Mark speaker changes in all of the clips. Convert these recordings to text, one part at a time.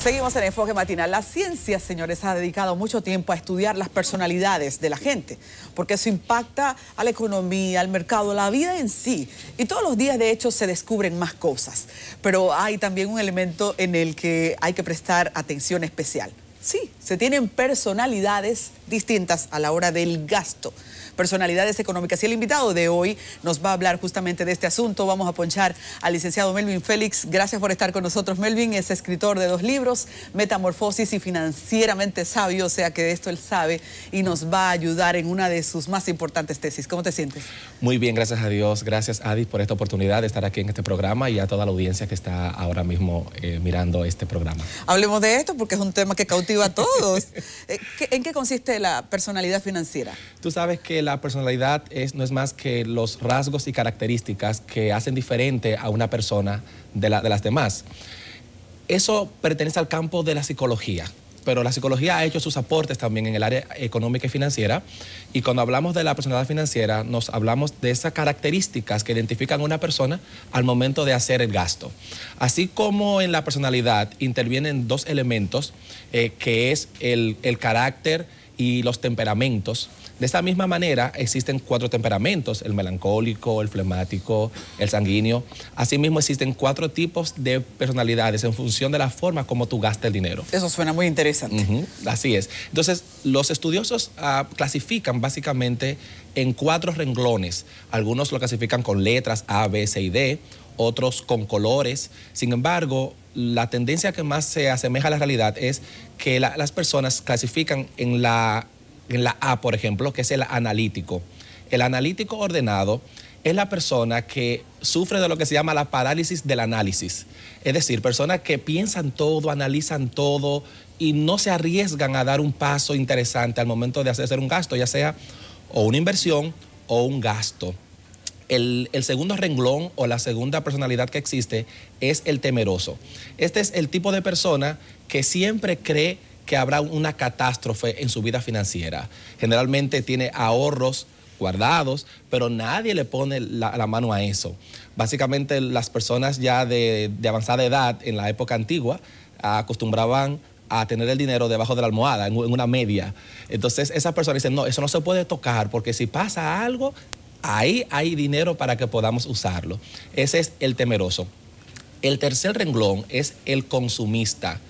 Speaker 1: Seguimos en Enfoque Matinal. La ciencia, señores, ha dedicado mucho tiempo a estudiar las personalidades de la gente, porque eso impacta a la economía, al mercado, a la vida en sí. Y todos los días, de hecho, se descubren más cosas. Pero hay también un elemento en el que hay que prestar atención especial. Sí, se tienen personalidades distintas a la hora del gasto, personalidades económicas. Y el invitado de hoy nos va a hablar justamente de este asunto. Vamos a ponchar al licenciado Melvin Félix. Gracias por estar con nosotros. Melvin es escritor de 2 libros, Metamorfosis y Financieramente Sabio, o sea que de esto él sabe y nos va a ayudar en una de sus más importantes tesis. ¿Cómo te sientes?
Speaker 2: Muy bien, gracias a Dios. Gracias, Adi, por esta oportunidad de estar aquí en este programa y a toda la audiencia que está ahora mismo mirando este programa.
Speaker 1: Hablemos de esto porque es un tema que cautiva a todos. ¿En qué consiste la personalidad financiera?
Speaker 2: Tú sabes que la personalidad no es más que los rasgos y características que hacen diferente a una persona de las demás. Eso pertenece al campo de la psicología, pero la psicología ha hecho sus aportes también en el área económica y financiera, y cuando hablamos de la personalidad financiera nos hablamos de esas características que identifican a una persona al momento de hacer el gasto. Así como en la personalidad intervienen 2 elementos, que es el carácter y los temperamentos. De esta misma manera existen 4 temperamentos: el melancólico, el flemático, el sanguíneo. Asimismo existen 4 tipos de personalidades en función de la forma como tú gastas el dinero.
Speaker 1: Eso suena muy interesante.
Speaker 2: Así es. Entonces, los estudiosos clasifican básicamente en 4 renglones. Algunos lo clasifican con letras A, B, C y D, otros con colores. Sin embargo, la tendencia que más se asemeja a la realidad es que las personas clasifican en la A, por ejemplo, que es el analítico. El analítico ordenado es la persona que sufre de lo que se llama la parálisis del análisis. Es decir, personas que piensan todo, analizan todo y no se arriesgan a dar un paso interesante al momento de hacer un gasto, ya sea o una inversión o un gasto. El segundo renglón o la segunda personalidad que existe es el temeroso. Este es el tipo de persona que siempre cree que habrá una catástrofe en su vida financiera. Generalmente tiene ahorros guardados, pero nadie le pone la mano a eso. Básicamente las personas ya de avanzada edad en la época antigua acostumbraban a tener el dinero debajo de la almohada, en una media. Entonces esas personas dicen, no, eso no se puede tocar porque si pasa algo, ahí hay dinero para que podamos usarlo. Ese es el temeroso. El tercer renglón es el consumista.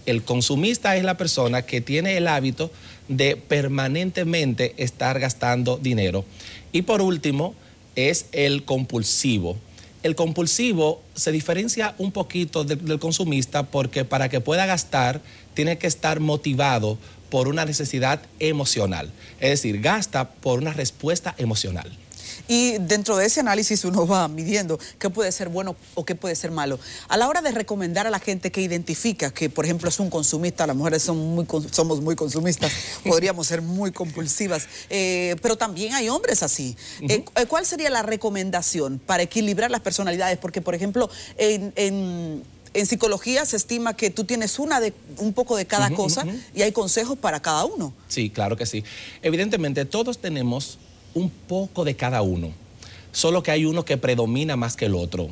Speaker 2: El consumista es la persona que tiene el hábito de permanentemente estar gastando dinero. Y por último, es el compulsivo. El compulsivo se diferencia un poquito del consumista porque para que pueda gastar tiene que estar motivado por una necesidad emocional. Es decir, gasta por una respuesta emocional.
Speaker 1: Y dentro de ese análisis uno va midiendo qué puede ser bueno o qué puede ser malo. A la hora de recomendar a la gente que identifica que, por ejemplo, es un consumista, las mujeres somos muy consumistas, podríamos ser muy compulsivas, pero también hay hombres así. ¿Cuál sería la recomendación para equilibrar las personalidades? Porque, por ejemplo, en psicología se estima que tú tienes un poco de cada cosa y hay consejos para cada uno.
Speaker 2: Sí, claro que sí. Evidentemente, todos tenemos un poco de cada uno, solo que hay uno que predomina más que el otro.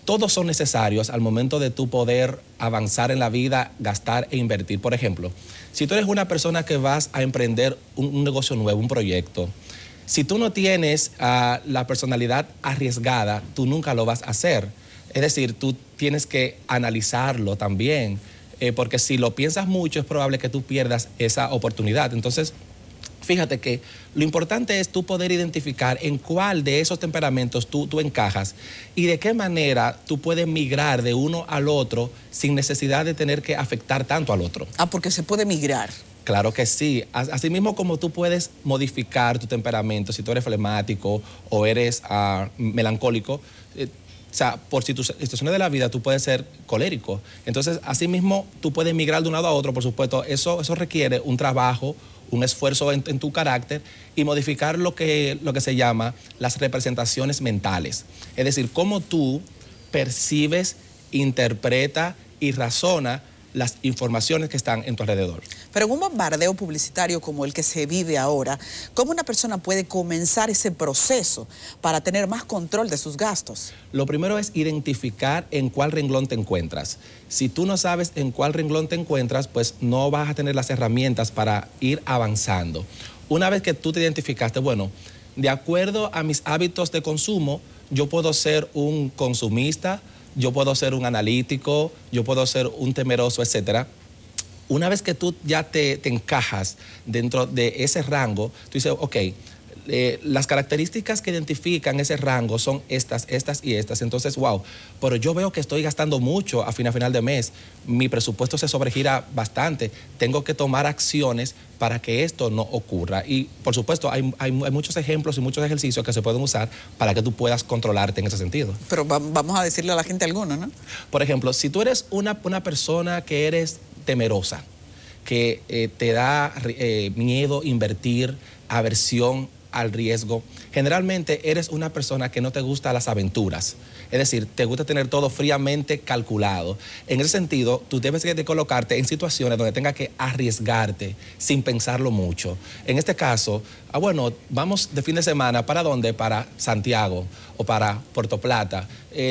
Speaker 2: Todos son necesarios al momento de tú poder avanzar en la vida, gastar e invertir. Por ejemplo, si tú eres una persona que vas a emprender un negocio nuevo, un proyecto, si tú no tienes la personalidad arriesgada, tú nunca lo vas a hacer. Es decir, tú tienes que analizarlo también, porque si lo piensas mucho es probable que tú pierdas esa oportunidad. Entonces, fíjate que lo importante es tú poder identificar en cuál de esos temperamentos tú encajas y de qué manera tú puedes migrar de uno al otro sin necesidad de tener que afectar tanto al otro.
Speaker 1: Porque se puede migrar.
Speaker 2: Claro que sí. Así mismo como tú puedes modificar tu temperamento, si tú eres flemático o eres melancólico, o sea, por situaciones de la vida tú puedes ser colérico. Entonces, así mismo tú puedes migrar de un lado a otro, por supuesto. Eso requiere un trabajo, un esfuerzo en tu carácter y modificar lo que se llama las representaciones mentales. Es decir, cómo tú percibes, interpreta y razona las informaciones que están en tu alrededor.
Speaker 1: Pero en un bombardeo publicitario como el que se vive ahora, ¿cómo una persona puede comenzar ese proceso para tener más control de sus gastos?
Speaker 2: Lo primero es identificar en cuál renglón te encuentras. Si tú no sabes en cuál renglón te encuentras, pues no vas a tener las herramientas para ir avanzando. Una vez que tú te identificaste, bueno, de acuerdo a mis hábitos de consumo, yo puedo ser un consumista, yo puedo ser un analítico, yo puedo ser un temeroso, etcétera. Una vez que tú ya te encajas dentro de ese rango, tú dices, ok, las características que identifican ese rango son estas y estas. Entonces, wow, pero yo veo que estoy gastando mucho a final de mes. Mi presupuesto se sobregira bastante. Tengo que tomar acciones para que esto no ocurra. Y, por supuesto, hay muchos ejemplos y muchos ejercicios que se pueden usar para que tú puedas controlarte en ese sentido.
Speaker 1: Pero vamos a decirle a la gente alguno, ¿no?
Speaker 2: Por ejemplo, si tú eres una persona que eres temerosa, que te da miedo invertir, aversión al riesgo, generalmente eres una persona que no te gusta las aventuras. Es decir, te gusta tener todo fríamente calculado. En ese sentido, tú debes de colocarte en situaciones donde tengas que arriesgarte sin pensarlo mucho. En este caso, bueno, vamos de fin de semana, ¿para dónde? Para Santiago o para Puerto Plata.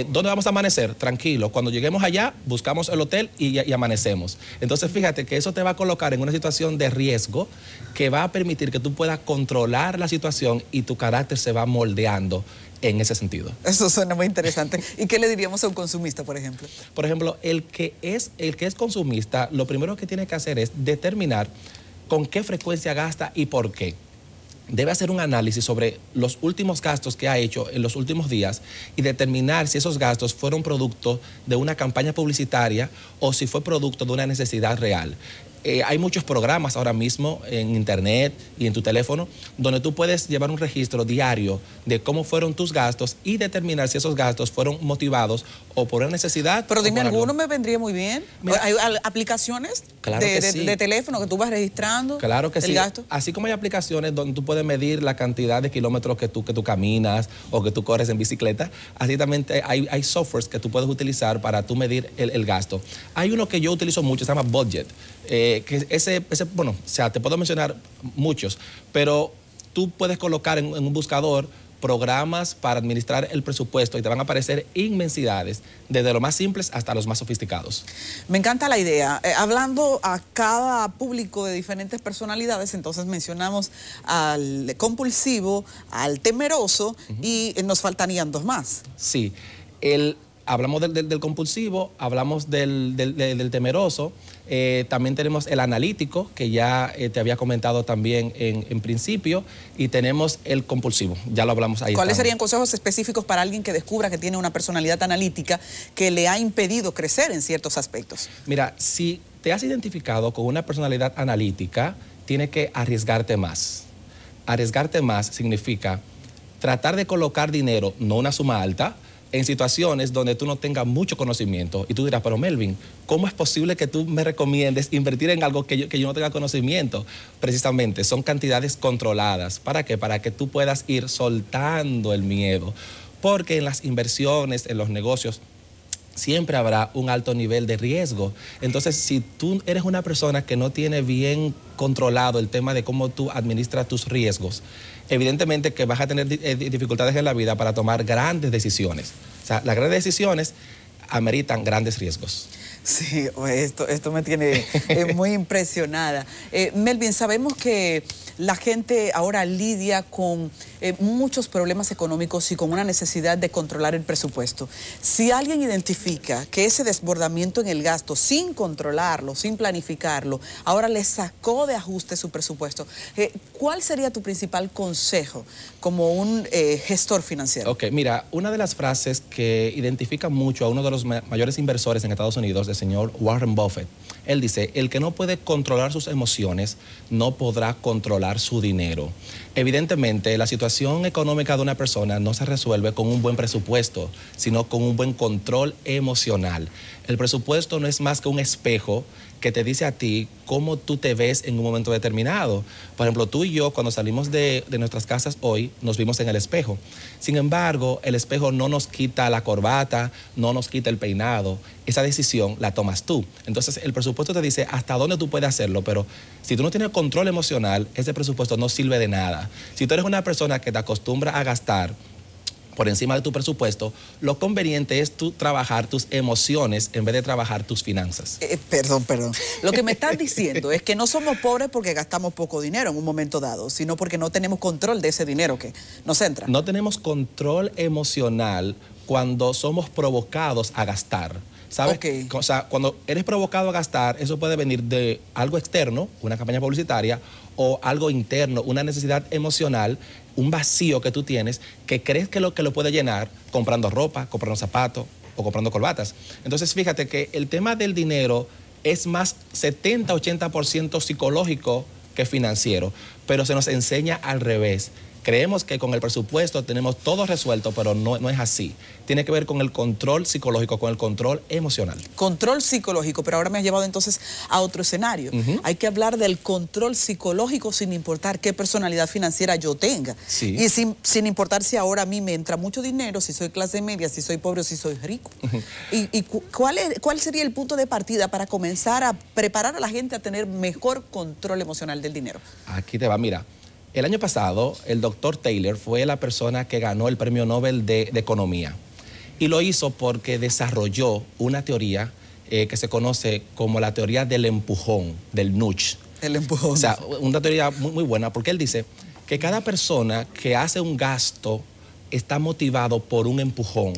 Speaker 2: ¿Dónde vamos a amanecer? Tranquilo. Cuando lleguemos allá, buscamos el hotel y amanecemos. Entonces, fíjate que eso te va a colocar en una situación de riesgo que va a permitir que tú puedas controlar la situación y tu carácter se va moldeando en ese sentido.
Speaker 1: Eso suena muy interesante. ¿Y qué le diríamos a un consumista, por ejemplo?
Speaker 2: Por ejemplo, el que es consumista, lo primero que tiene que hacer es determinar con qué frecuencia gasta y por qué. Debe hacer un análisis sobre los últimos gastos que ha hecho en los últimos días y determinar si esos gastos fueron producto de una campaña publicitaria o si fue producto de una necesidad real. Hay muchos programas ahora mismo en internet y en tu teléfono donde tú puedes llevar un registro diario de cómo fueron tus gastos y determinar si esos gastos fueron motivados o por una necesidad.
Speaker 1: Pero dime, ¿alguno me vendría muy bien? Mira, ¿hay aplicaciones de teléfono que tú vas registrando?
Speaker 2: Claro que
Speaker 1: el
Speaker 2: sí.
Speaker 1: gasto?
Speaker 2: Así como hay aplicaciones donde tú puedes medir la cantidad de kilómetros que tú caminas o que tú corres en bicicleta, así también hay softwares que tú puedes utilizar para tú medir el gasto. Hay uno que yo utilizo mucho, se llama Budget. Que bueno, o sea, te puedo mencionar muchos, pero tú puedes colocar en un buscador programas para administrar el presupuesto y te van a aparecer inmensidades, desde los más simples hasta los más sofisticados.
Speaker 1: Me encanta la idea. Hablando a cada público de diferentes personalidades, entonces mencionamos al compulsivo, al temeroso y nos faltarían dos más.
Speaker 2: Sí, hablamos del compulsivo, hablamos del temeroso, también tenemos el analítico, que ya te había comentado también en principio, y tenemos el compulsivo, ya lo hablamos ahí.
Speaker 1: ¿Cuáles serían consejos específicos para alguien que descubra que tiene una personalidad analítica que le ha impedido crecer en ciertos aspectos?
Speaker 2: Mira, si te has identificado con una personalidad analítica, tienes que arriesgarte más. Arriesgarte más significa tratar de colocar dinero, no una suma alta, en situaciones donde tú no tengas mucho conocimiento. Y tú dirás, pero Melvin, ¿cómo es posible que tú me recomiendes invertir en algo que yo no tenga conocimiento? Precisamente, son cantidades controladas. ¿Para qué? Para que tú puedas ir soltando el miedo. Porque en las inversiones, en los negocios, siempre habrá un alto nivel de riesgo. Entonces, si tú eres una persona que no tiene bien controlado el tema de cómo tú administras tus riesgos, evidentemente que vas a tener dificultades en la vida para tomar grandes decisiones. O sea, las grandes decisiones ameritan grandes riesgos.
Speaker 1: Sí, esto me tiene muy impresionada. Melvin, sabemos que la gente ahora lidia con muchos problemas económicos y con una necesidad de controlar el presupuesto. Si alguien identifica que ese desbordamiento en el gasto, sin controlarlo, sin planificarlo, ahora le sacó de ajuste su presupuesto, ¿cuál sería tu principal consejo como un gestor financiero?
Speaker 2: Ok, mira, una de las frases que identifica mucho a uno de los mayores inversores en Estados Unidos, el señor Warren Buffett, él dice, el que no puede controlar sus emociones no podrá controlar su dinero. Evidentemente, la situación económica de una persona no se resuelve con un buen presupuesto, sino con un buen control emocional. El presupuesto no es más que un espejo que te dice a ti cómo tú te ves en un momento determinado. Por ejemplo, tú y yo, cuando salimos de nuestras casas hoy, nos vimos en el espejo. Sin embargo, el espejo no nos quita la corbata, no nos quita el peinado. Esa decisión la tomas tú. Entonces, el presupuesto te dice hasta dónde tú puedes hacerlo, pero si tú no tienes control emocional, ese presupuesto no sirve de nada. Si tú eres una persona que te acostumbra a gastar por encima de tu presupuesto, lo conveniente es tú trabajar tus emociones en vez de trabajar tus finanzas.
Speaker 1: Perdón. Lo que me estás diciendo es que no somos pobres porque gastamos poco dinero en un momento dado, sino porque no tenemos control de ese dinero que nos entra.
Speaker 2: No tenemos control emocional cuando somos provocados a gastar. ¿Sabes?
Speaker 1: Okay.
Speaker 2: O sea, cuando eres provocado a gastar, eso puede venir de algo externo, una campaña publicitaria, o algo interno, una necesidad emocional, un vacío que tú tienes, que crees que lo puede llenar comprando ropa, comprando zapatos o comprando corbatas. Entonces, fíjate que el tema del dinero es más 70-80% psicológico que financiero, pero se nos enseña al revés. Creemos que con el presupuesto tenemos todo resuelto, pero no es así. Tiene que ver con el control psicológico, con el control emocional.
Speaker 1: Control psicológico, pero ahora me has llevado entonces a otro escenario. Hay que hablar del control psicológico sin importar qué personalidad financiera yo tenga.
Speaker 2: Sí.
Speaker 1: Y sin importar si ahora a mí me entra mucho dinero, si soy clase media, si soy pobre o si soy rico. ¿Y cuál sería el punto de partida para comenzar a preparar a la gente a tener mejor control emocional del dinero?
Speaker 2: Aquí te va, mira. El año pasado, el doctor Taylor fue la persona que ganó el Premio Nobel de Economía. Y lo hizo porque desarrolló una teoría que se conoce como la teoría del empujón, del nudge.
Speaker 1: El empujón.
Speaker 2: O sea, una teoría muy buena, porque él dice que cada persona que hace un gasto está motivado por un empujón.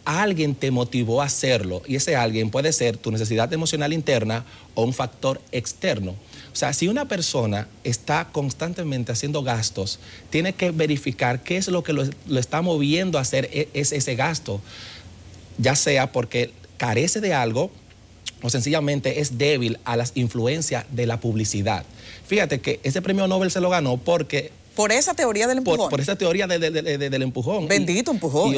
Speaker 2: Alguien te motivó a hacerlo y ese alguien puede ser tu necesidad emocional interna o un factor externo. O sea, si una persona está constantemente haciendo gastos, tiene que verificar qué es lo que lo está moviendo a hacer ese gasto, ya sea porque carece de algo o sencillamente es débil a las influencias de la publicidad. Fíjate que ese premio Nobel se lo ganó porque...
Speaker 1: Por esa teoría del empujón.
Speaker 2: Por esa teoría del empujón.
Speaker 1: Bendito empujón.
Speaker 2: Y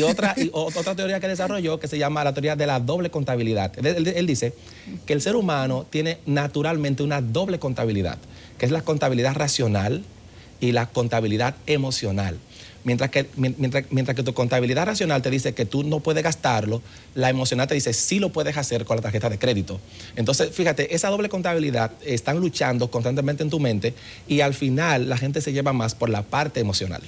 Speaker 2: otra teoría que desarrolló que se llama la teoría de la doble contabilidad. Él dice que el ser humano tiene naturalmente una doble contabilidad, que es la contabilidad racional y la contabilidad emocional. Mientras que tu contabilidad racional te dice que tú no puedes gastarlo, la emocional te dice sí lo puedes hacer con la tarjeta de crédito. Entonces, fíjate, esa doble contabilidad están luchando constantemente en tu mente y al final la gente se lleva más por la parte emocional.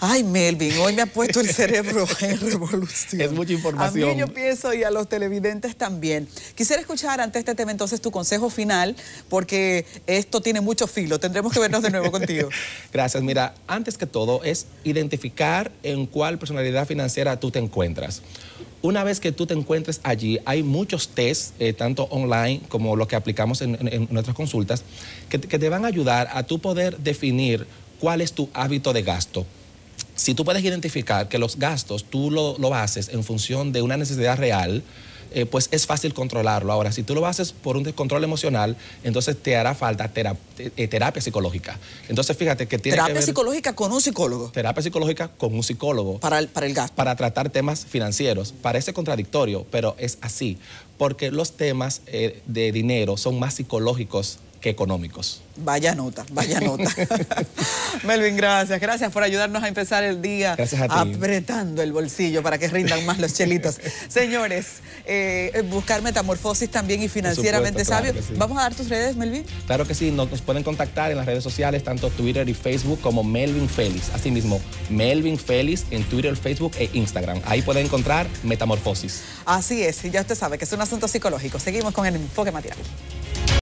Speaker 1: Ay, Melvin, hoy me ha puesto el cerebro en revolución.
Speaker 2: Es mucha información.
Speaker 1: A mí yo pienso y a los televidentes también. Quisiera escuchar ante este tema entonces tu consejo final, porque esto tiene mucho filo. Tendremos que vernos de nuevo contigo.
Speaker 2: Gracias. Mira, antes que todo es identificar en cuál personalidad financiera tú te encuentras. Una vez que tú te encuentres allí, hay muchos tests, tanto online como los que aplicamos en nuestras consultas, que te van a ayudar a tú poder definir cuál es tu hábito de gasto. Si tú puedes identificar que los gastos tú lo haces en función de una necesidad real, pues es fácil controlarlo. Ahora, si tú lo haces por un descontrol emocional, entonces te hará falta terapia psicológica. Entonces, fíjate que tiene
Speaker 1: terapia psicológica con un psicólogo.
Speaker 2: Terapia psicológica con un psicólogo.
Speaker 1: Para el gasto.
Speaker 2: Para tratar temas financieros. Parece contradictorio, pero es así. Porque los temas de dinero son más psicológicos que económicos.
Speaker 1: Vaya nota, vaya nota. Melvin, gracias por ayudarnos a empezar el día apretando el bolsillo para que rindan más los chelitos. Señores, buscar Metamorfosis también y Financieramente Sabio. Claro sí. ¿Vamos a dar tus redes, Melvin?
Speaker 2: Claro que sí, nos pueden contactar en las redes sociales, tanto Twitter y Facebook como Melvin Félix. Asimismo, Melvin Félix en Twitter, Facebook e Instagram. Ahí pueden encontrar Metamorfosis.
Speaker 1: Así es, y ya usted sabe que es un asunto psicológico. Seguimos con el enfoque material.